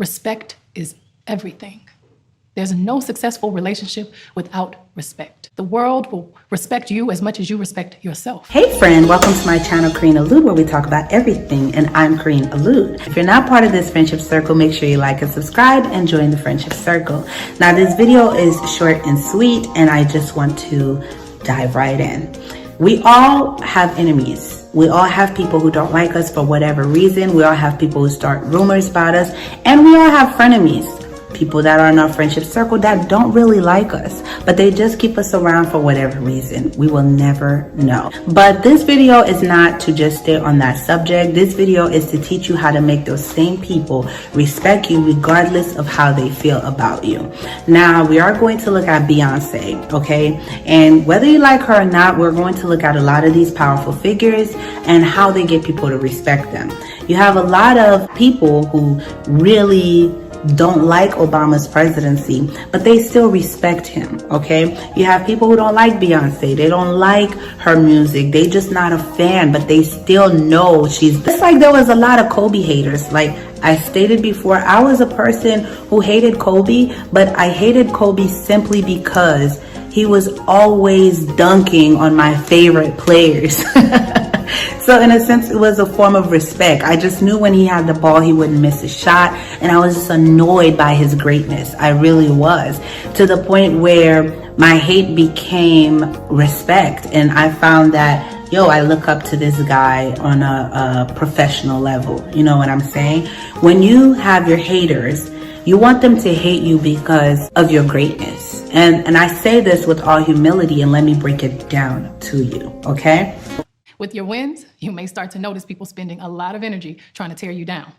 Respect is everything. There's no successful relationship without respect. The world will respect you as much as you respect yourself. Hey friend, welcome to my channel KarineAlourde, where we talk about everything, and I'm KarineAlourde. If you're not part of this friendship circle, make sure you like and subscribe and join the friendship circle. Now this video is short and sweet, and I just want to dive right in. We all have enemies. We all have people who don't like us for whatever reason. We all have people who start rumors about us, and we all have frenemies. People that are in our friendship circle that don't really like us, but they just keep us around for whatever reason. We will never know. But this video is not to just stay on that subject. This video is to teach you how to make those same people respect you regardless of how they feel about you. Now, we are going to look at Beyonce, okay? And whether you like her or not, we're going to look at a lot of these powerful figures and how they get people to respect them. You have a lot of people who really don't like Obama's presidency, but they still respect him, okay? You have people who don't like Beyonce. They don't like her music. They just not a fan, but they still know she's... It's like there was a lot of Kobe haters. Like I stated before, I was a person who hated Kobe, but I hated Kobe simply because he was always dunking on my favorite players. So in a sense, it was a form of respect. I just knew when he had the ball, he wouldn't miss a shot. And I was just annoyed by his greatness. I really was, to the point where my hate became respect. And I found that, I look up to this guy on a professional level. You know what I'm saying? When you have your haters, you want them to hate you because of your greatness. And I say this with all humility, and let me break it down to you, okay? With your wins, you may start to notice people spending a lot of energy trying to tear you down.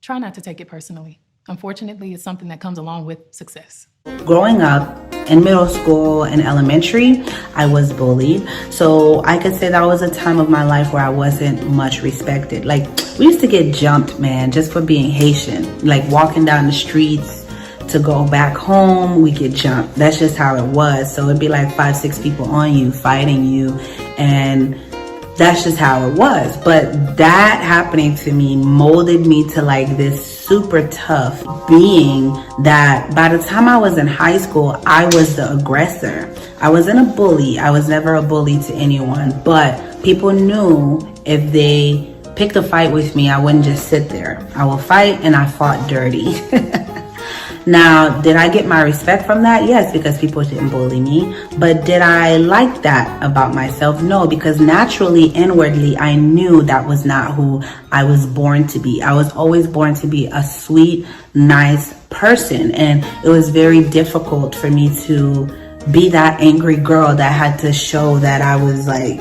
Try not to take it personally. Unfortunately, it's something that comes along with success. Growing up in middle school and elementary, I was bullied. So I could say that was a time of my life where I wasn't much respected. Like, we used to get jumped, man, just for being Haitian. Like walking down the streets to go back home, we get jumped. That's just how it was. So it'd be like 5, 6 people on you, fighting you, and that's just how it was. But that happening to me molded me to like this super tough being that by the time I was in high school, I was the aggressor. I wasn't a bully. I was never a bully to anyone, but people knew if they picked a fight with me, I wouldn't just sit there. I will fight, and I fought dirty. Now, did I get my respect from that? Yes, because people didn't bully me. But did I like that about myself? No, because naturally, inwardly, I knew that was not who I was born to be. I was always born to be a sweet, nice person. And it was very difficult for me to be that angry girl that had to show that I was like,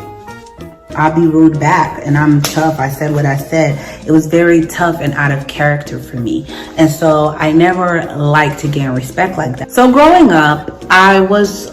I'll be rude back, and I'm tough. I said what I said. It was very tough and out of character for me. And so I never liked to gain respect like that. So growing up, I always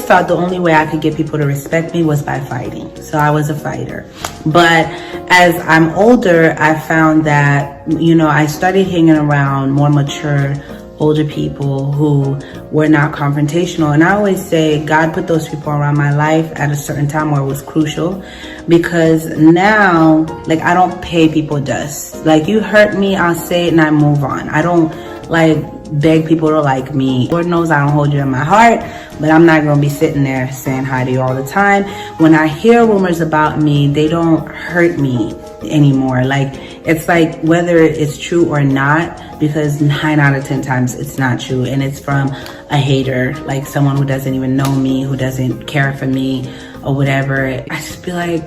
thought the only way I could get people to respect me was by fighting. So I was a fighter. But as I'm older, I found that, I started hanging around more mature, older people who were not confrontational. And I always say God put those people around my life at a certain time where it was crucial, because now, like, I don't pay people dust. Like, you hurt me, I'll say it and I move on. I don't like beg people to like me. Lord knows I don't hold you in my heart, but I'm not going to be sitting there saying hi to you all the time. When I hear rumors about me, they don't hurt me anymore. Like, it's like whether it's true or not, because 9 out of 10 times it's not true, and it's from a hater, like someone who doesn't even know me, who doesn't care for me or whatever. I just be like,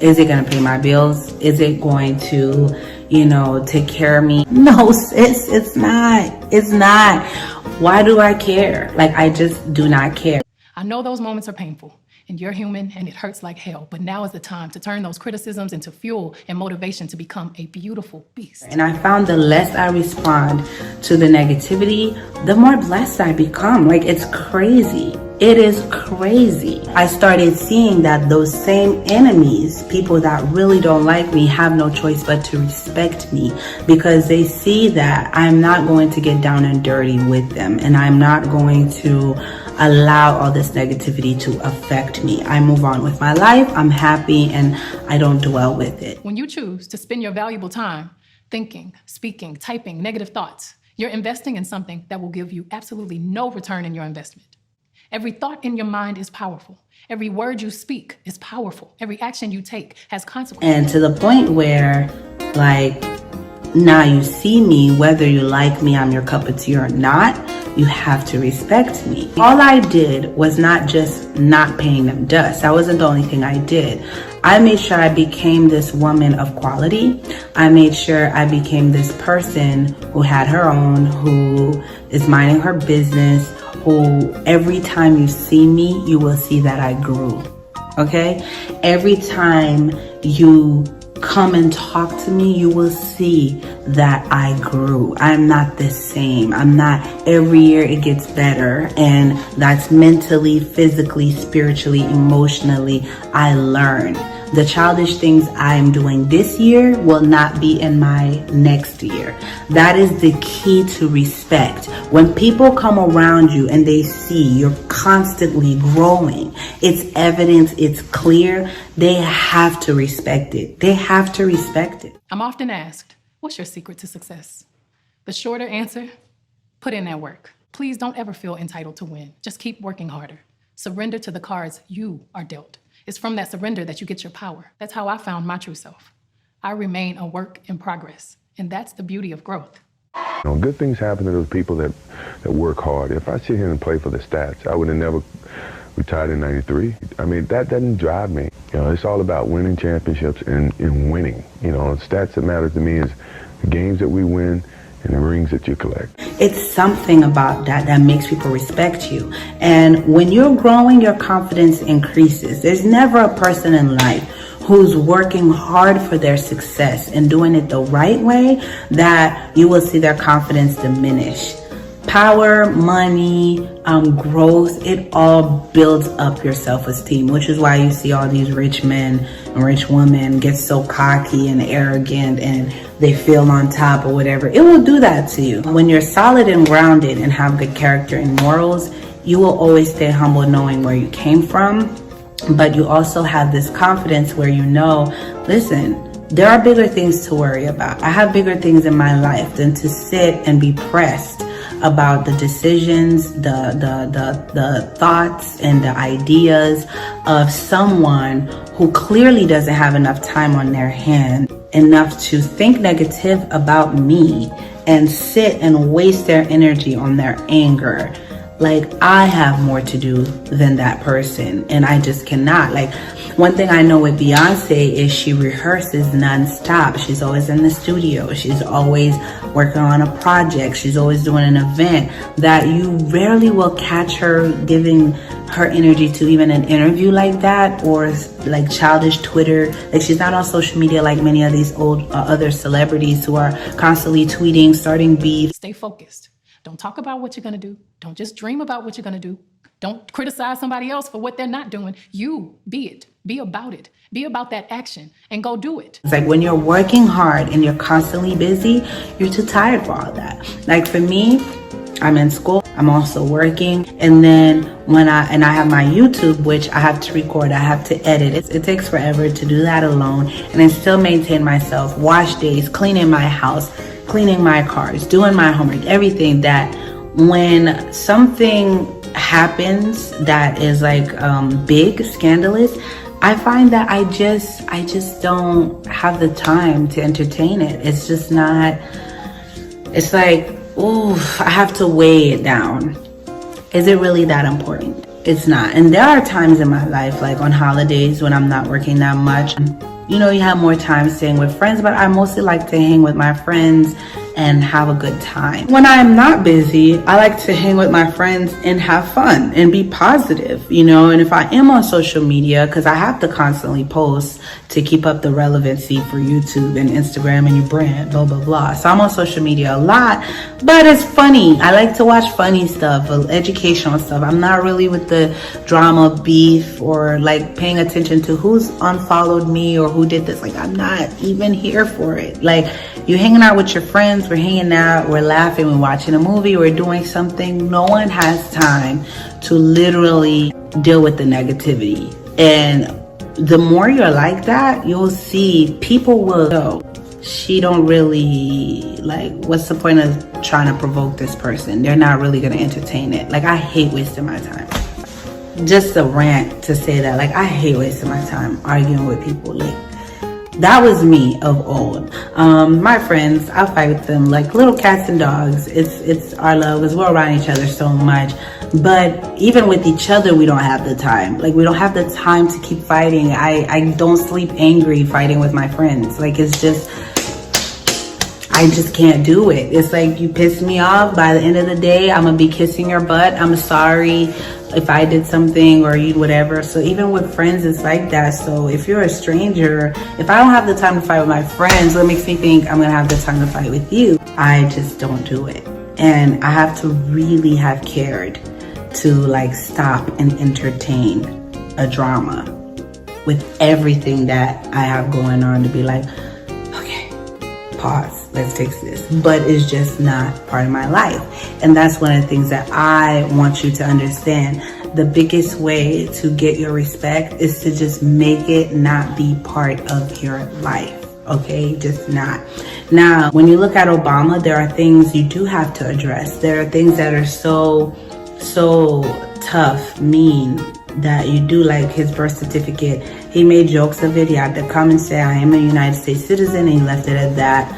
is it gonna pay my bills? Is it going to, take care of me? No, sis, it's not. It's not. Why do I care? Like, I just do not care. I know those moments are painful, and you're human, and it hurts like hell. But now is the time to turn those criticisms into fuel and motivation to become a beautiful beast. And I found the less I respond to the negativity, the more blessed I become. Like, it's crazy. It is crazy. I started seeing that those same enemies, people that really don't like me, have no choice but to respect me, because they see that I'm not going to get down and dirty with them, and I'm not going to allow all this negativity to affect me. I move on with my life. I'm happy, and I don't dwell with it. When you choose to spend your valuable time thinking, speaking, typing negative thoughts, you're investing in something that will give you absolutely no return in your investment. Every thought in your mind is powerful. Every word you speak is powerful. Every action you take has consequences. And to the point where, like, now you see me, whether you like me, I'm your cup of tea or not, you have to respect me. All I did was not just not paying them dust. That wasn't the only thing I did. I made sure I became this woman of quality. I made sure I became this person who had her own, who is minding her business, who every time you see me, you will see that I grew. Okay? Every time you come and talk to me, you will see that I grew. I'm not the same. I'm not, every year it gets better. And that's mentally, physically, spiritually, emotionally, I learn. The childish things I'm doing this year will not be in my next year. That is the key to respect. When people come around you and they see you're constantly growing, it's evident, it's clear, they have to respect it. They have to respect it. I'm often asked, what's your secret to success? The shorter answer, put in that work. Please don't ever feel entitled to win. Just keep working harder. Surrender to the cards you are dealt. It's from that surrender that you get your power. That's how I found my true self. I remain a work in progress, and that's the beauty of growth. You know, good things happen to those people that work hard. If I sit here and play for the stats, I would have never retired in '93. I mean, that doesn't drive me. You know, it's all about winning championships and winning. You know, the stats that matter to me is the games that we win and the rings that you collect. It's something about that makes people respect you. And when you're growing, your confidence increases. There's never a person in life who's working hard for their success and doing it the right way that you will see their confidence diminish. Power, money, growth, it all builds up your self-esteem, which is why you see all these rich men and rich women get so cocky and arrogant and they feel on top or whatever. It will do that to you. When you're solid and grounded and have good character and morals, you will always stay humble knowing where you came from. But you also have this confidence where you know, listen, there are bigger things to worry about. I have bigger things in my life than to sit and be pressed about the decisions, the thoughts and the ideas of someone who clearly doesn't have enough time on their hand, enough to think negative about me and sit and waste their energy on their anger. Like, I have more to do than that person, and I just cannot. Like, one thing I know with Beyonce is she rehearses nonstop. She's always in the studio. She's always working on a project. She's always doing an event that you rarely will catch her giving her energy to even an interview like that, or like childish Twitter. Like, she's not on social media like many of these old other celebrities who are constantly tweeting, starting beef. Stay focused. Don't talk about what you're gonna do. Don't just dream about what you're gonna do. Don't criticize somebody else for what they're not doing. You be it. Be about it. Be about that action and go do it. It's like when you're working hard and you're constantly busy, you're too tired for all that. Like for me, I'm in school, I'm also working, and then when I have my YouTube, which I have to record, I have to edit. It takes forever to do that alone, and I still maintain myself, wash days, cleaning my house, cleaning my cars, doing my homework, everything. That when something happens that is like big, scandalous, I find that I just don't have the time to entertain it. It's just not, it's like, ooh, I have to weigh it down. Is it really that important? It's not. And there are times in my life, like on holidays when I'm not working that much, you know, you have more time staying with friends, but I mostly like to hang with my friends and have a good time. When I'm not busy, I like to hang with my friends and have fun and be positive, you know. And if I am on social media, because I have to constantly post to keep up the relevancy for YouTube and Instagram and your brand, blah, blah, blah. So I'm on social media a lot, but it's funny. I like to watch funny stuff, educational stuff. I'm not really with the drama, beef, or like paying attention to who's unfollowed me or who did this. Like, I'm not even here for it. Like, you're hanging out with your friends, we're hanging out, we're laughing, we're watching a movie, we're doing something. No one has time to literally deal with the negativity. And the more you're like that, you'll see people will go. she don't really, like, what's the point of trying to provoke this person? They're not really gonna entertain it. Like, I hate wasting my time. Just a rant to say that, like, I hate wasting my time arguing with people. Like, that was me of old. My friends, I fight with them like little cats and dogs. It's our love, because we're around each other so much. But even with each other, we don't have the time. Like, we don't have the time to keep fighting. I don't sleep angry fighting with my friends. Like, it's just, I just can't do it. It's like, you piss me off, by the end of the day, I'm gonna be kissing your butt. I'm sorry if I did something or you whatever. So even with friends, it's like that. So if you're a stranger, if I don't have the time to fight with my friends, what makes me think I'm gonna have the time to fight with you? I just don't do it. And I have to really have cared to, like, stop and entertain a drama with everything that I have going on, to be like, okay, pause, let's fix this. But it's just not part of my life. And that's one of the things that I want you to understand. The biggest way to get your respect is to just make it not be part of your life. Okay, just not. Now, when you look at Obama, there are things you do have to address. There are things that are so tough, mean, that you do, like his birth certificate. He made jokes of it. He had to come and say, I am a United States citizen, and he left it at that.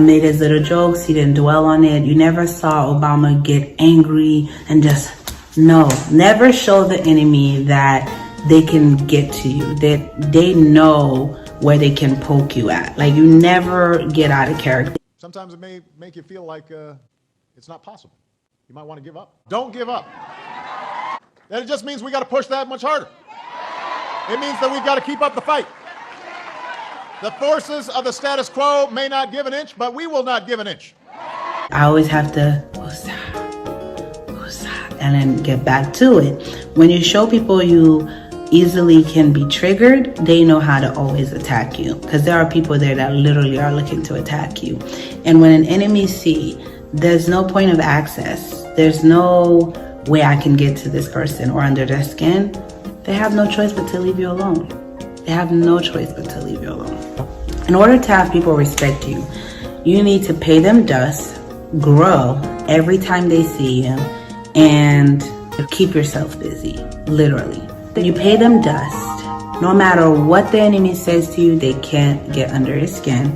Made his little jokes. He didn't dwell on it. You never saw Obama get angry and just, no, never show the enemy that they can get to you, that they know where they can poke you at. Like, you never get out of character. Sometimes it may make you feel like it's not possible. You might want to give up. Don't give up. Then it just means we got to push that much harder. It means that we've got to keep up the fight. The forces of the status quo may not give an inch, but we will not give an inch. I always have to and then get back to it. When you show people you easily can be triggered, they know how to always attack you, because there are people there that literally are looking to attack you. And when an enemy see there's no point of access, there's no way I can get to this person or under their skin, they have no choice but to leave you alone. They have no choice but to leave you alone. In order to have people respect you, you need to pay them dust, grow every time they see you, and keep yourself busy, literally. You pay them dust. No matter what the enemy says to you, they can't get under your skin.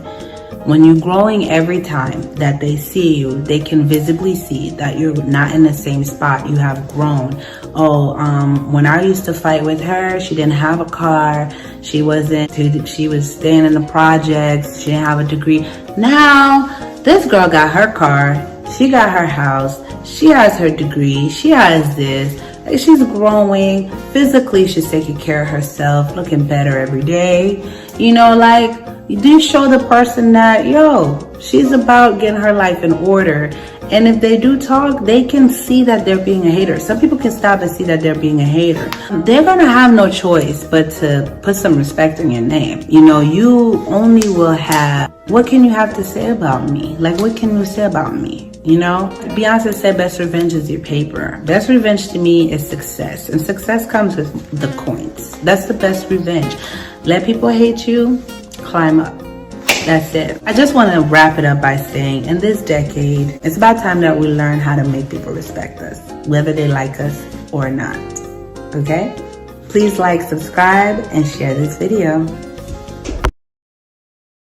When you're growing every time that they see you, they can visibly see that you're not in the same spot. You have grown. When I used to fight with her, she didn't have a car. She was staying in the projects. She didn't have a degree. Now, this girl got her car. She got her house. She has her degree. She has this. Like, she's growing. Physically, she's taking care of herself, looking better every day. You know, like, you do show the person that, she's about getting her life in order. And if they do talk, they can see that they're being a hater. Some people can stop and see that they're being a hater. They're going to have no choice but to put some respect in your name. You know, you only will have, what can you have to say about me? Like, what can you say about me? You know, Beyonce said best revenge is your paper. Best revenge to me is success. And success comes with the coins. That's the best revenge. Let people hate you, climb up. That's it. I just want to wrap it up by saying, in this decade, it's about time that we learn how to make people respect us, whether they like us or not. Okay? Please like, subscribe, and share this video.